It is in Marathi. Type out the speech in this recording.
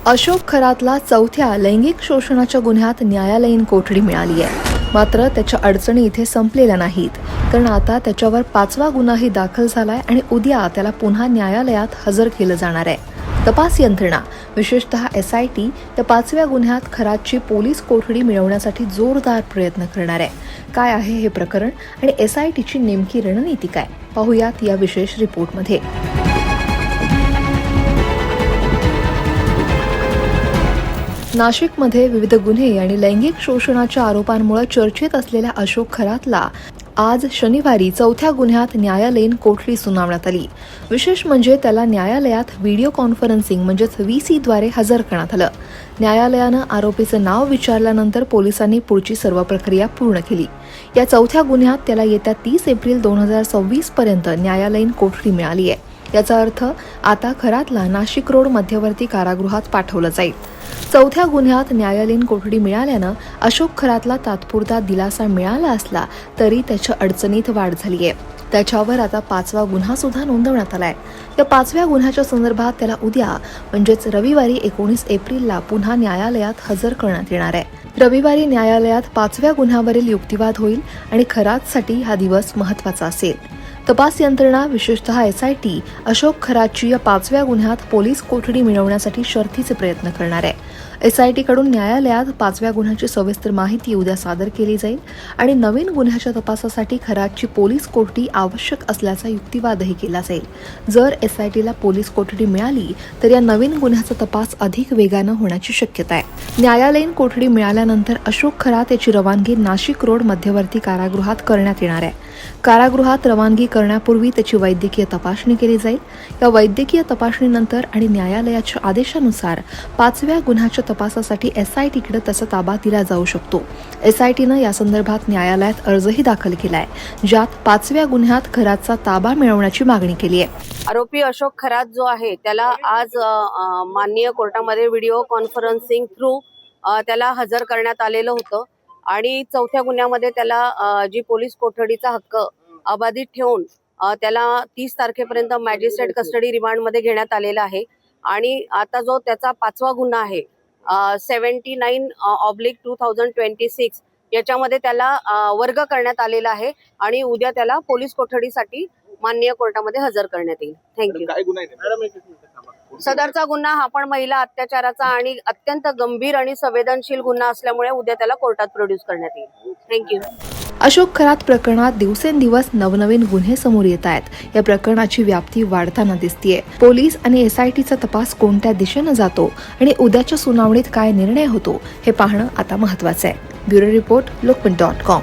अशोक खरातला चौथ्या लैंगिक शोषणाच्या गुन्ह्यात न्यायालयीन कोठडी मिळाली आहे. मात्र त्याच्या अडचणी इथे संपलेल्या नाहीत, कारण आता त्याच्यावर 5वा गुन्हाही दाखल झालाय आणि उद्या त्याला पुन्हा न्यायालयात हजर केलं जाणार आहे. तपास यंत्रणा, विशेषतः SIT त्या 5व्या गुन्ह्यात खरातची पोलीस कोठडी मिळवण्यासाठी जोरदार प्रयत्न करणार आहे. काय आहे हे प्रकरण आणि SITची नेमकी रणनीती काय, पाहूयात या विशेष रिपोर्टमध्ये. नाशिकमध्ये विविध गुन्हे आणि लैंगिक शोषणाच्या आरोपांमुळे चर्चेत असलेल्या अशोक खरातला आज शनिवारी चौथ्या गुन्ह्यात न्यायालयीन कोठडी सुनावण्यात आली. विशेष म्हणजे त्याला न्यायालयात व्हिडिओ कॉन्फरन्सिंग म्हणजेच VC द्वारे हजर करण्यात आलं. न्यायालयानं आरोपीचं नाव विचारल्यानंतर पोलिसांनी पुढची सर्व प्रक्रिया पूर्ण केली. या चौथ्या गुन्ह्यात त्याला येत्या 30 एप्रिल 2026 पर्यंत न्यायालयीन कोठडी मिळाली आहे. याचा अर्थ आता खरातला नाशिक रोड मध्यवर्ती कारागृहात पाठवलं जाईल. चौथ्या गुन्ह्यात न्यायालयीन कोठडी मिळाल्यानं अशोक खरातला तात्पुरता दिलासा मिळाला असला तरी त्याच्या अडचणीत वाढ झाली आहे. त्याच्यावर आता 5वा गुन्हा सुद्धा नोंदवण्यात आलाय. या 5व्या गुन्ह्याच्या संदर्भात त्याला उद्या म्हणजेच रविवारी 19 एप्रिलला पुन्हा न्यायालयात हजर करण्यात येणार आहे. रविवारी न्यायालयात 5व्या गुन्ह्यावरील युक्तिवाद होईल आणि खरातसाठी हा दिवस महत्त्वाचा असेल. तपास यंत्रणा, विशेषतः SIT अशोक खरातची या 5व्या गुन्ह्यात पोलीस कोठडी मिळवण्यासाठी शर्थीचे प्रयत्न करणार आहे. SIT कडून न्यायालयात 5व्या गुन्ह्याची सविस्तर माहिती उद्या सादर केली जाईल आणि नवीन गुन्ह्याच्या तपासासाठी खरातची पोलीस कोठडी आवश्यक असल्याचा युक्तिवादही केला जाईल. जर SITला पोलीस कोठडी मिळाली तर या नवीन गुन्ह्याचा तपास अधिक वेगानं होण्याची शक्यता आहे. न्यायालयीन कोठडी मिळाल्यानंतर अशोक खरात याची रवानगी नाशिक रोड मध्यवर्ती कारागृहात करण्यात येणार आहे. कारागृहात रवानगी करण्यापूर्वी त्याची वैद्यकीय तपासणी केली जाईल. या वैद्यकीय तपासणीनंतर आणि न्यायालयाच्या आदेशानुसार 5व्या गुन्ह्याच्या तपासासाठी SITकडे त्याचा ताबा दिला जाऊ शकतो. SITनं या संदर्भात न्यायालयात अर्जही दाखल केलाय, ज्यात 5व्या गुन्ह्यात खरातचा ताबा मिळवण्याची मागणी केली आहे. आरोपी अशोक खरात जो आहे त्याला आज माननीय कोर्टामध्ये व्हिडिओ कॉन्फरन्सिंग थ्रू त्याला हजर करण्यात आलेलं होतं आणि चौथ्या गुन्ह्यामध्ये त्याला जी पोलीस कोठडीचा हक्क अबाधित ठेवून त्याला 30 तारखेपर्यंत मॅजिस्ट्रेट कस्टडी रिमांडमध्ये घेण्यात आलेला आहे. आणि आता जो त्याचा 5वा गुन्हा आहे 79/2026 याच्यामध्ये त्याला वर्ग करण्यात आलेला आहे आणि उद्या त्याला पोलीस कोठडीसाठी माननीय कोर्टामध्ये हजर करण्यात येईल. थँक्यू. सदरचा गुन्हा हा पण महिला अत्याचाराचा आणि अत्यंत गंभीर आणि संवेदनशील गुन्हा असल्यामुळे उद्या त्याला कोर्टात प्रोड्यूस करण्यात येईल. थँक्यू. अशोक खरात प्रकरणात दिवसेंदिवस नवनवीन गुन्हे समोर येत आहेत. या प्रकरणाची व्याप्ती वाढताना दिसतीये. पोलीस आणि SITचा तपास कोणत्या दिशेनं जातो आणि उद्याच्या सुनावणीत काय निर्णय होतो हे पाहणं आता महत्त्वाचं आहे. Bureau report, लोकमत.com.